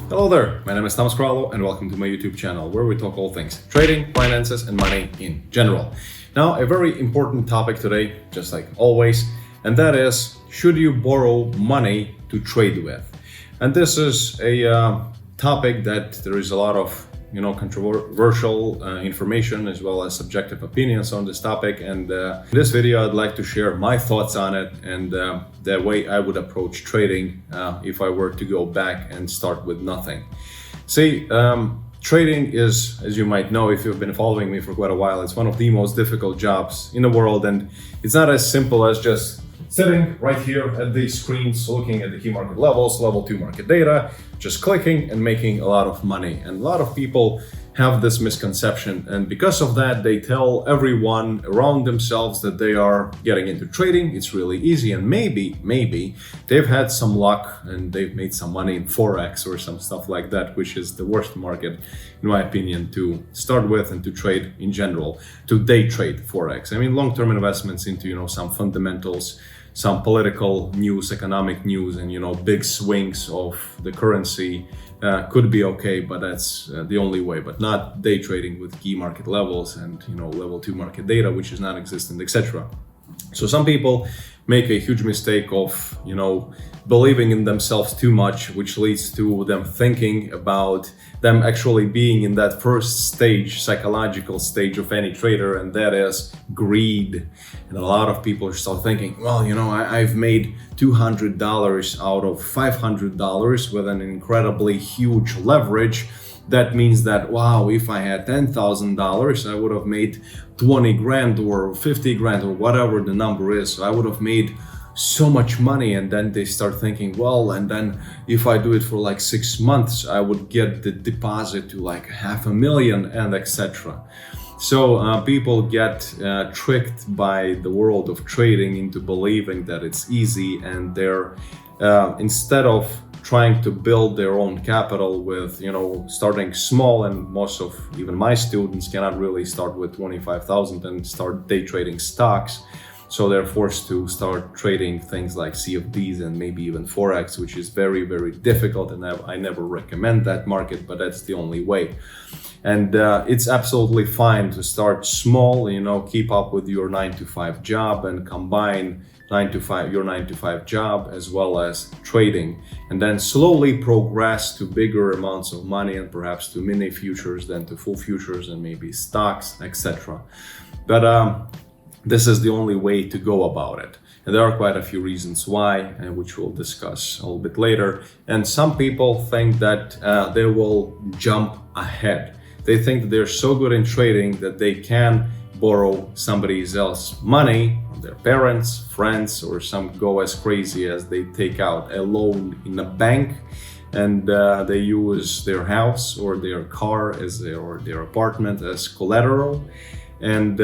Hello there, my name is Kralow and welcome to my YouTube channel where we talk all things trading, finances and money in general. Now, a very important topic today, just like always, and that is, should you borrow money to trade with? And this is a topic that there is a lot of controversial information as well as subjective opinions on this topic, and in this video I'd like to share my thoughts on it and the way I would approach trading if I were to go back and start with nothing. See, trading is, as you might know if you've been following me for quite a while, it's one of the most difficult jobs in the world, and it's not as simple as just sitting right here at these screens looking at the key market levels, level 2 market data, just clicking and making a lot of money. And a lot of people have this misconception, and because of that they tell everyone around themselves that they are getting into trading, it's really easy, and maybe they've had some luck and they've made some money in Forex or some stuff like that, which is the worst market in my opinion to start with and to trade in general, to day trade Forex. I mean, long-term investments into some fundamentals, some political news, economic news, and big swings of the currency could be okay, but that's the only way, but not day trading with key market levels and level 2 market data, which is non-existent, etc. So some people make a huge mistake of believing in themselves too much, which leads to them thinking about them actually being in that first stage, psychological stage of any trader, and that is greed. And a lot of people start thinking, well, I've made $200 out of $500 with an incredibly huge leverage. That means that, wow, if I had $10,000, I would have made 20 grand or 50 grand or whatever the number is. So I would have made so much money. And then they start thinking, well, and then if I do it for like 6 months, I would get the deposit to like $500,000 and etc. So people get tricked by the world of trading into believing that it's easy, and they're instead of trying to build their own capital with starting small, and most of even my students cannot really start with 25,000 and start day trading stocks, so they're forced to start trading things like CFDs and maybe even Forex, which is very, very difficult, and I never recommend that market, but that's the only way. And it's absolutely fine to start small, keep up with your 9-to-5 job and combine your 9-to-5 job as well as trading, and then slowly progress to bigger amounts of money and perhaps to mini futures, then to full futures and maybe stocks, etc. But this is the only way to go about it. And there are quite a few reasons why, which we'll discuss a little bit later. And some people think that they will jump ahead. They think that they're so good in trading that they can borrow somebody else's money, their parents, friends, or some go as crazy as they take out a loan in a bank, and they use their house or their car or their apartment as collateral, and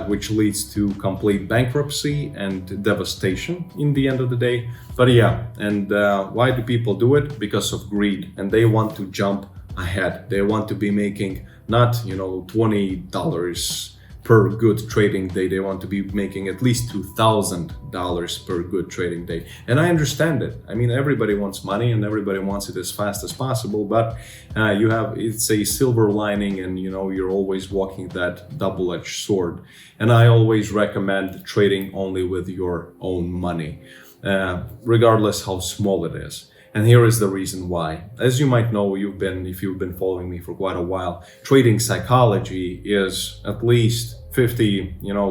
which leads to complete bankruptcy and devastation in the end of the day. But yeah, and why do people do it? Because of greed, and they want to jump ahead. They want to be making not $20 per good trading day, they want to be making at least $2,000 per good trading day. And I understand it. I mean, everybody wants money and everybody wants it as fast as possible, but it's a silver lining, and you're always walking that double-edged sword. And I always recommend trading only with your own money, regardless how small it is. And here is the reason why. As you might know, if you've been following me for quite a while, trading psychology is at least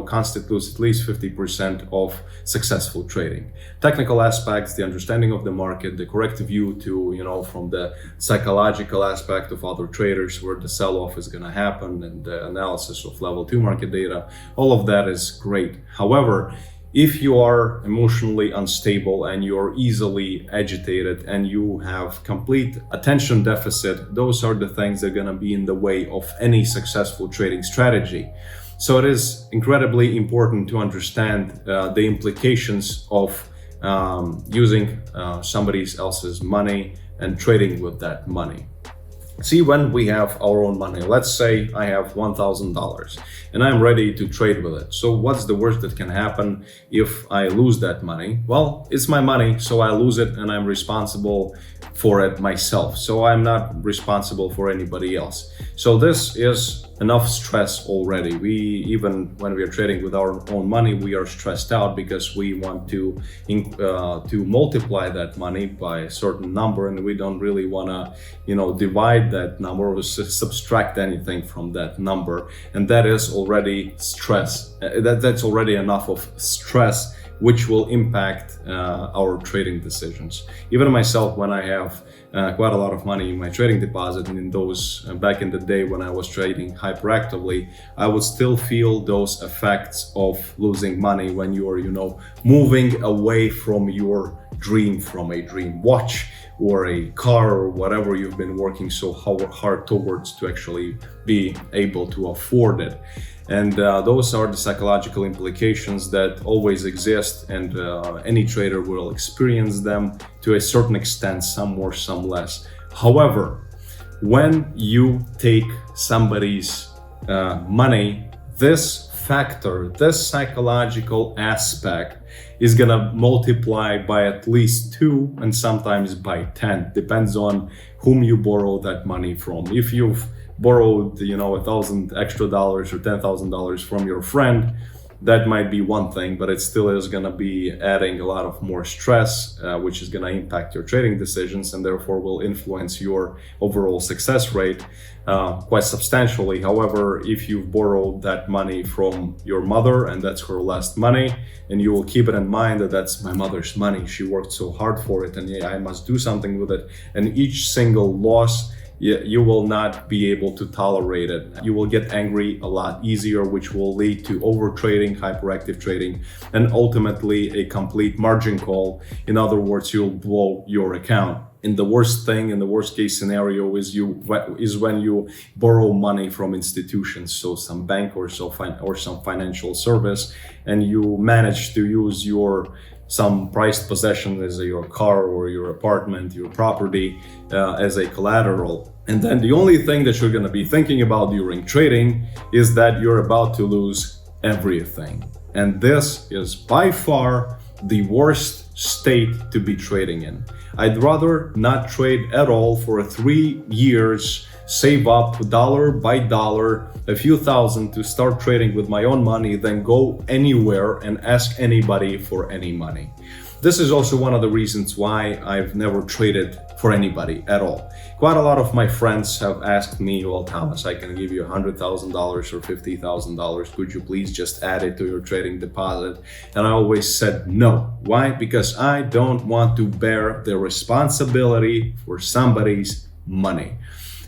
constitutes at least 50% of successful trading. Technical aspects, the understanding of the market, the correct view to, from the psychological aspect of other traders, where the sell-off is going to happen, and the analysis of level 2 market data, all of that is great. However, if you are emotionally unstable and you're easily agitated and you have complete attention deficit, those are the things that are going to be in the way of any successful trading strategy. So it is incredibly important to understand the implications of using somebody else's money and trading with that money. See, when we have our own money, let's say I have $1,000 and I'm ready to trade with it. So what's the worst that can happen if I lose that money? Well, it's my money, so I lose it and I'm responsible for it myself. So I'm not responsible for anybody else. So this is enough stress already. Even when we are trading with our own money, we are stressed out because we want to multiply that money by a certain number, and we don't really want to divide that number or subtract anything from that number, and that is already stress. That's already enough of stress, which will impact our trading decisions. Even myself, when I have quite a lot of money in my trading deposit, and in those back in the day when I was trading hyperactively, I would still feel those effects of losing money when you're moving away from your dream, from a dream watch or a car or whatever you've been working so hard towards to actually be able to afford it. And those are the psychological implications that always exist, and any trader will experience them to a certain extent, some more, some less. However, when you take somebody's money, this factor, this psychological aspect is gonna multiply by at least 2 and sometimes by 10, depends on whom you borrow that money from. If you've borrowed $1,000 extra or $10,000 from your friend, that might be one thing, but it still is going to be adding a lot of more stress, which is going to impact your trading decisions and therefore will influence your overall success rate quite substantially. However, if you've borrowed that money from your mother and that's her last money, and you will keep it in mind that that's my mother's money, she worked so hard for it, and I must do something with it, and each single loss, you will not be able to tolerate it. You will get angry a lot easier, which will lead to over trading, hyperactive trading, and ultimately a complete margin call. In other words, you'll blow your account. And the worst thing, in the worst case scenario, is when you borrow money from institutions, so some bank or some financial service, and you manage to use some prized possession as your car or your apartment, your property, as a collateral. And then the only thing that you're going to be thinking about during trading is that you're about to lose everything. And this is by far the worst state to be trading in. I'd rather not trade at all for 3 years, save up dollar by dollar, a few thousand to start trading with my own money than go anywhere and ask anybody for any money. This is also one of the reasons why I've never traded for anybody at all. Quite a lot of my friends have asked me, well, Thomas, I can give you $100,000 or $50,000. Could you please just add it to your trading deposit? And I always said no. Why? Because I don't want to bear the responsibility for somebody's money.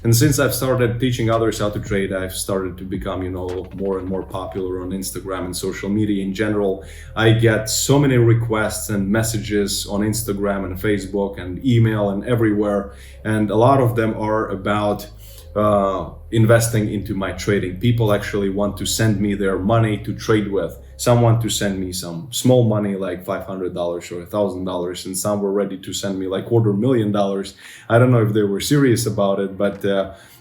And since I've started teaching others how to trade, I've started to become, more and more popular on Instagram and social media in general. I get so many requests and messages on Instagram and Facebook and email and everywhere. And a lot of them are about investing into my trading. People actually want to send me their money to trade with. Some want to send me some small money like $500 or $1,000, and some were ready to send me like $250,000. I don't know if they were serious about it, but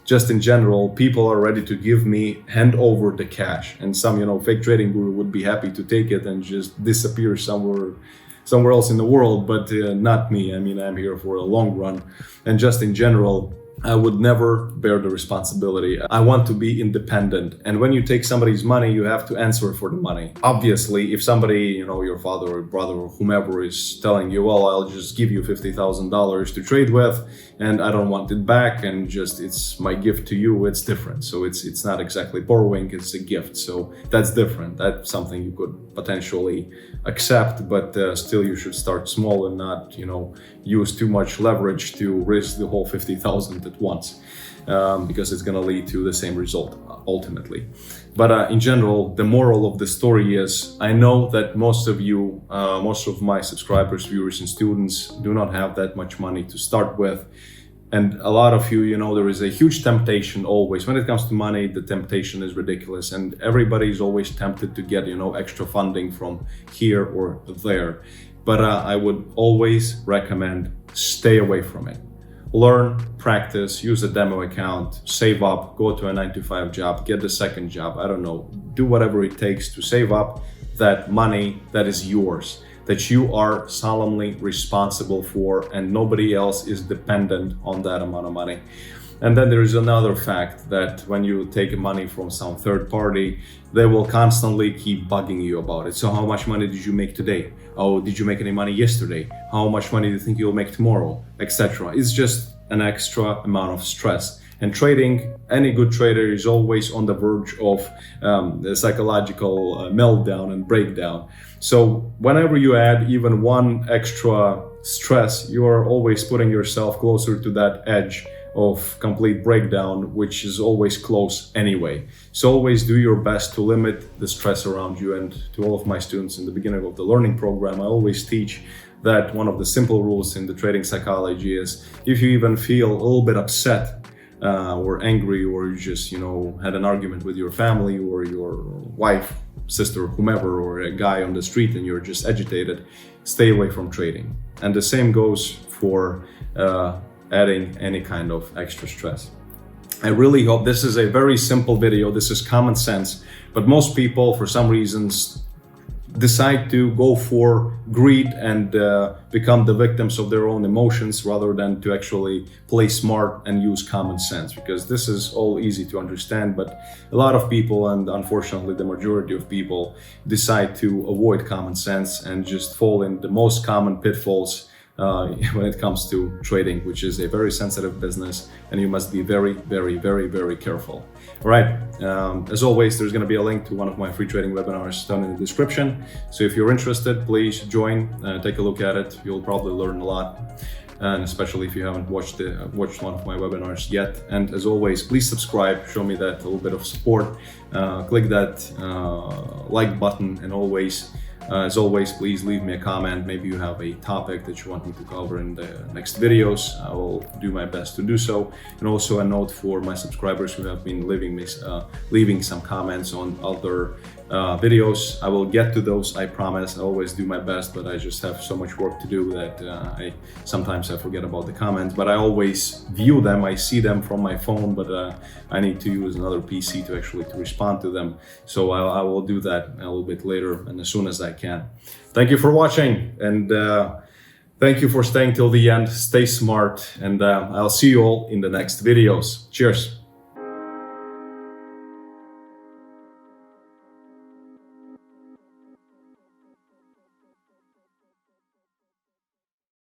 just in general, people are ready to give me hand over the cash. And some, fake trading guru would be happy to take it and just disappear somewhere else in the world, but not me. I mean, I'm here for a long run. And just in general, I would never bear the responsibility. I want to be independent. And when you take somebody's money, you have to answer for the money. Obviously, if somebody, your father or brother or whomever is telling you, well, I'll just give you $50,000 to trade with, and I don't want it back, and just it's my gift to you, it's different. So it's not exactly borrowing, it's a gift. So that's different. That's something you could potentially accept, but still you should start small and not, use too much leverage to risk the whole 50,000 at once, because it's going to lead to the same result ultimately. But in general, the moral of the story is, I know that most of you, most of my subscribers, viewers, and students do not have that much money to start with. And a lot of you, there is a huge temptation always. When it comes to money, the temptation is ridiculous. And everybody is always tempted to get, extra funding from here or there. But I would always recommend stay away from it. learn, practice, use a demo account, save up, go to a 9-to-5 job, get the second job, I don't know, do whatever it takes to save up that money that is yours, that you are solemnly responsible for, and nobody else is dependent on that amount of money. And then there is another fact that when you take money from some third party, they will constantly keep bugging you about it. So how much money did you make today? Oh, did you make any money yesterday? How much money do you think you'll make tomorrow? Etc. It's just an extra amount of stress. And trading, any good trader is always on the verge of the psychological meltdown and breakdown. So whenever you add even one extra stress, you are always putting yourself closer to that edge of complete breakdown, which is always close anyway. So always do your best to limit the stress around you. And to all of my students in the beginning of the learning program, I always teach that one of the simple rules in the trading psychology is if you even feel a little bit upset or angry, or you just, had an argument with your family or your wife, sister, whomever, or a guy on the street and you're just agitated, stay away from trading. And the same goes for adding any kind of extra stress. I really hope this is a very simple video. This is common sense, but most people, for some reasons, decide to go for greed and become the victims of their own emotions rather than to actually play smart and use common sense, because this is all easy to understand. But a lot of people, and unfortunately the majority of people, decide to avoid common sense and just fall in the most common pitfalls when it comes to trading, which is a very sensitive business, and you must be very, very, very, very careful. All right, as always, there's going to be a link to one of my free trading webinars down in the description. So if you're interested, please join, take a look at it. You'll probably learn a lot, and especially if you haven't watched one of my webinars yet. And as always, please subscribe, show me that little bit of support, click that like button, and as always, please leave me a comment. Maybe you have a topic that you want me to cover in the next videos. I will do my best to do so. And also a note for my subscribers who have been leaving some comments on other videos. I will get to those, I promise. I always do my best, but I just have so much work to do that sometimes I forget about the comments. But I always view them. I see them from my phone, but I need to use another PC to actually respond to them. So I will do that a little bit later and as soon as I can. Thank you for watching, and thank you for staying till the end. Stay smart, and I'll see you all in the next videos. Cheers.